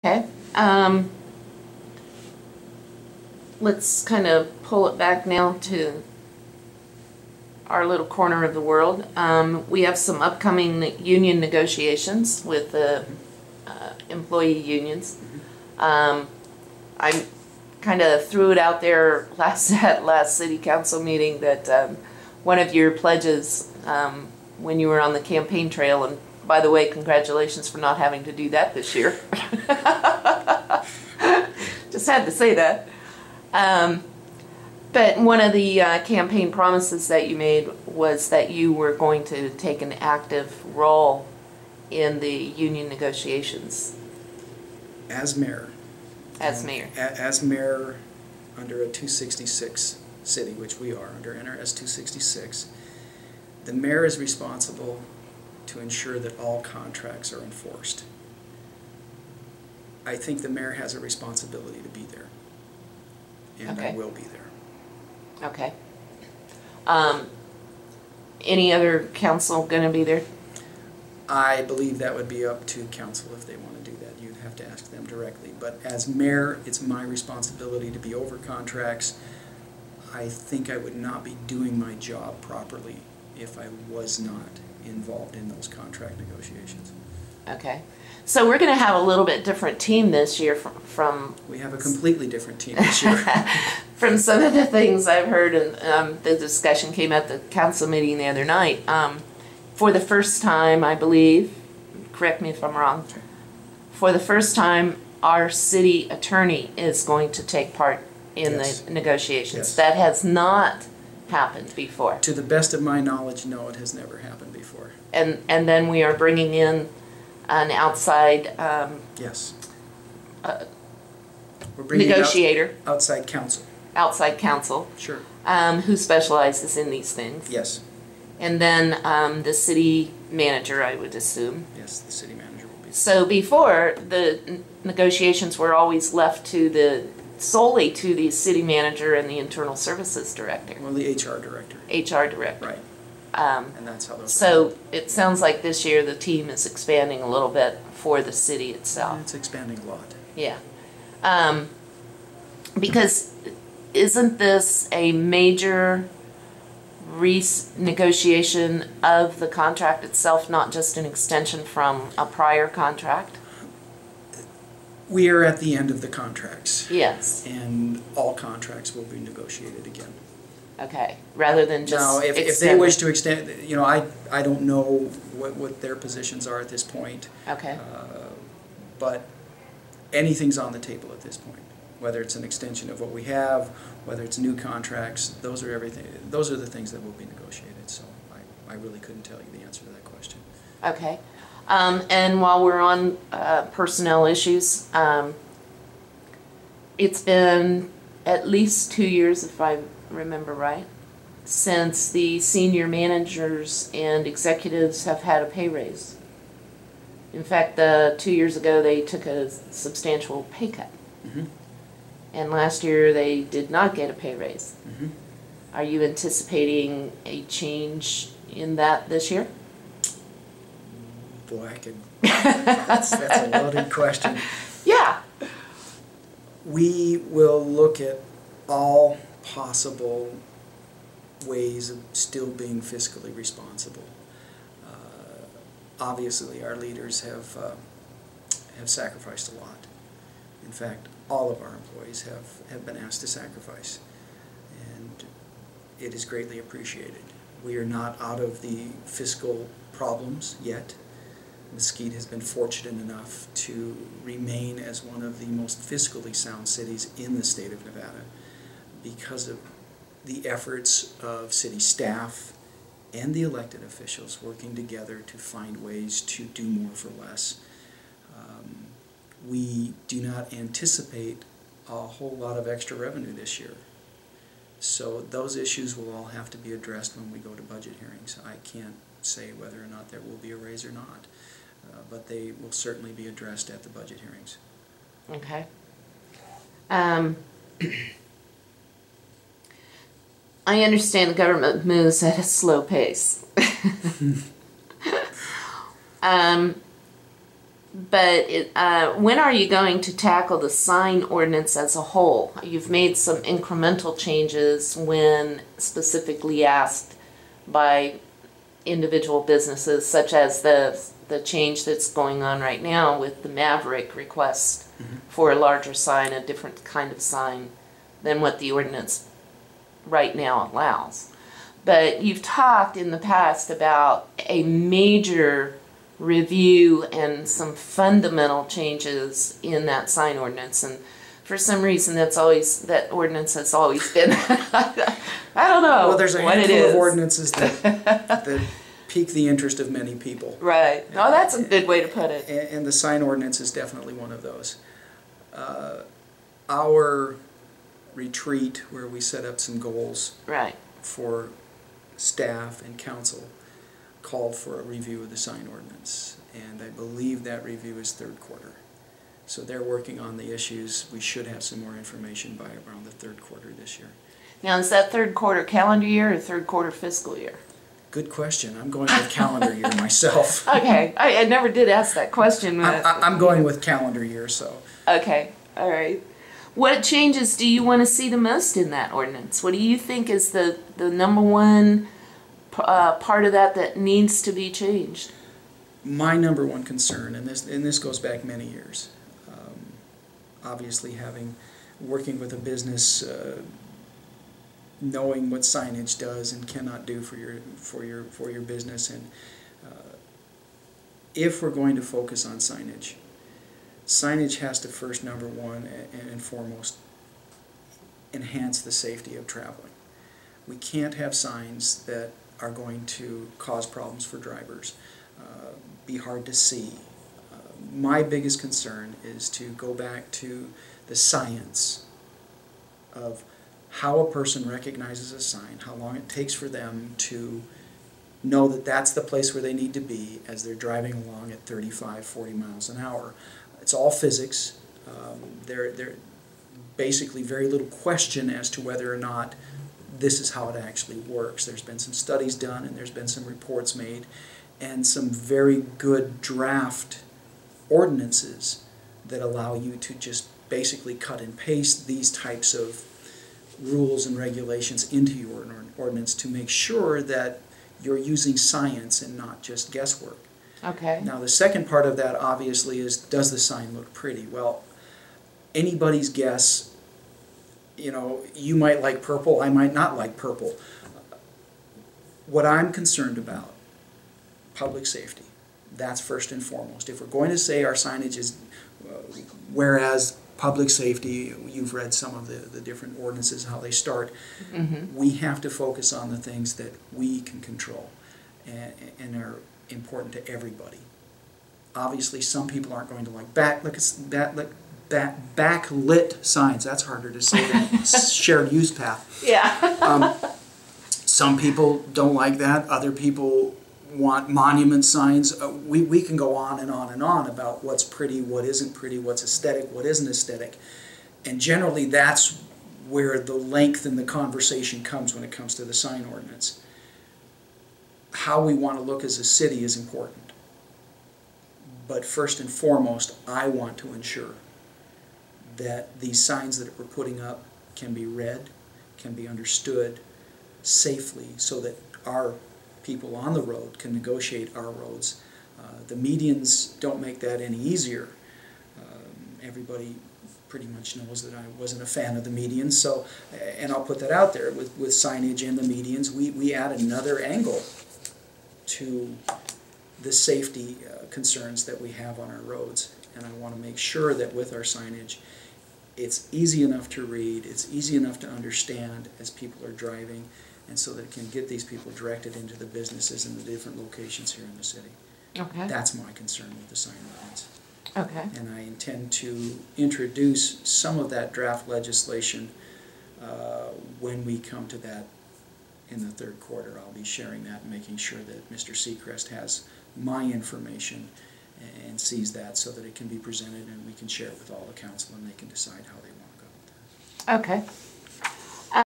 Okay. Let's kind of pull it back now to our little corner of the world. We have some upcoming union negotiations with the employee unions. I kind of threw it out there at last city council meeting that one of your pledges when you were on the campaign trail, and by the way, congratulations for not having to do that this year. Just had to say that. But one of the campaign promises that you made was that you were going to take an active role in the union negotiations. As mayor. As mayor. As mayor under a 266 city, which we are under NRS 266, the mayor is responsible to ensure that all contracts are enforced. I think the mayor has a responsibility to be there, and Okay. I will be there. Okay. Any other council going to be there? I believe that would be up to council if they want to do that. You'd have to ask them directly. But as mayor, it's my responsibility to be over contracts. I think I would not be doing my job properly if I was not involved in those contract negotiations. Okay. So we're going to have a little bit different team this year from We have a completely different team this year. from some of the things I've heard, and the discussion came at the council meeting the other night. For the first time, I believe, correct me if I'm wrong, for the first time, our city attorney is going to take part in Yes. the negotiations. Yes. That has not happened before. To the best of my knowledge, no, it has never happened before. And then we are bringing in an outside Yes. We're bringing negotiator, outside counsel. outside counsel, Sure. who specializes in these things. Yes. And then the city manager, I would assume. Yes, the city manager will be. So before, the negotiations were always left to solely to the city manager and the internal services director, Well, the HR director. HR director. Right. And that's how those. So it sounds like this year the team is expanding a little bit for the city itself. It's expanding a lot. Yeah. Because isn't this a major renegotiation of the contract itself, not just an extension from a prior contract? We are at the end of the contracts. Yes. And all contracts will be negotiated again. Okay. Rather than just Now, if they extend wish to extend, I don't know what their positions are at this point. Okay. But anything's on the table at this point. Whether it's an extension of what we have, whether it's new contracts, those are everything. Those are the things that will be negotiated. So I really couldn't tell you the answer to that question. Okay. And while we're on personnel issues, it's been at least 2 years, if I remember right, since the senior managers and executives have had a pay raise. In fact, 2 years ago they took a substantial pay cut. Mm-hmm. And last year they did not get a pay raise. Mm-hmm. Are you anticipating a change in that this year? Boy, that's a loaded question. Yeah. We will look at all possible ways of still being fiscally responsible. Obviously, our leaders have sacrificed a lot. In fact, all of our employees have been asked to sacrifice, and it is greatly appreciated. We are not out of the fiscal problems yet. Mesquite has been fortunate enough to remain as one of the most fiscally sound cities in the state of Nevada because of the efforts of city staff and the elected officials working together to find ways to do more for less. We do not anticipate a whole lot of extra revenue this year. So those issues will all have to be addressed when we go to budget hearings. I can't say whether or not there will be a raise or not. But they will certainly be addressed at the budget hearings. Okay. I understand the government moves at a slow pace. But when are you going to tackle the sign ordinance as a whole? You've made some incremental changes when specifically asked by individual businesses, such as the change that's going on right now with the Maverick request for a larger sign, a different kind of sign than what the ordinance right now allows. But you've talked in the past about a major review and some fundamental changes in that sign ordinance, and for some reason that ordinance has always been I don't know. Well, there's a handful of ordinances that pique the interest of many people. Right. No, that's a good way to put it. And the sign ordinance is definitely one of those. Our retreat, where we set up some goals Right. for staff and council, called for a review of the sign ordinance, and I believe that review is third quarter. So they're working on the issues. We should have some more information by around the third quarter this year. Now, is that third quarter calendar year or third quarter fiscal year? Good question. I'm going with calendar year myself. Okay, I never did ask that question. I'm going with calendar year, so. Okay, all right. What changes do you want to see the most in that ordinance? What do you think is the number one part of that needs to be changed? My number one concern, and this goes back many years, obviously working with a business, knowing what signage does and cannot do for your business, and if we're going to focus on signage, signage has to first, number one and foremost, enhance the safety of traveling. We can't have signs that are going to cause problems for drivers, be hard to see. My biggest concern is to go back to the science of how a person recognizes a sign, how long it takes for them to know that that's the place where they need to be as they're driving along at 35, 40 miles an hour. It's all physics. There's basically very little question as to whether or not this is how it actually works. There's been some studies done and there's been some reports made and some very good draft ordinances that allow you to just basically cut and paste these types of rules and regulations into your ordinance to make sure that you're using science and not just guesswork. Okay. Now the second part of that obviously is, does the sign look pretty? Well, anybody's guess. You know, you might like purple, I might not like purple. What I'm concerned about, public safety. That's first and foremost. If we're going to say our signage is, whereas public safety, you've read some of the different ordinances, how they start, we have to focus on the things that we can control and are important to everybody. Obviously, some people aren't going to like backlit signs. That's harder to say than shared use path. Yeah. Some people don't like that. Other people want monument signs. We can go on and on and on about what's pretty, what isn't pretty, what's aesthetic, what isn't aesthetic. And generally that's where the length in the conversation comes when it comes to the sign ordinance. How we want to look as a city is important. But first and foremost, I want to ensure that these signs that we're putting up can be read, can be understood safely, so that our people on the road can negotiate our roads. The medians don't make that any easier. Everybody pretty much knows that I wasn't a fan of the medians, so, and I'll put that out there, with signage and the medians, we add another angle to the safety concerns that we have on our roads. And I want to make sure that with our signage, it's easy enough to read, it's easy enough to understand as people are driving, and so that it can get these people directed into the businesses and the different locations here in the city. Okay. That's my concern with the sign ordinance. Okay. And I intend to introduce some of that draft legislation when we come to that in the third quarter. I'll be sharing that and making sure that Mr. Seacrest has my information and sees that, so that it can be presented and we can share it with all the council and they can decide how they want to go with that. Okay.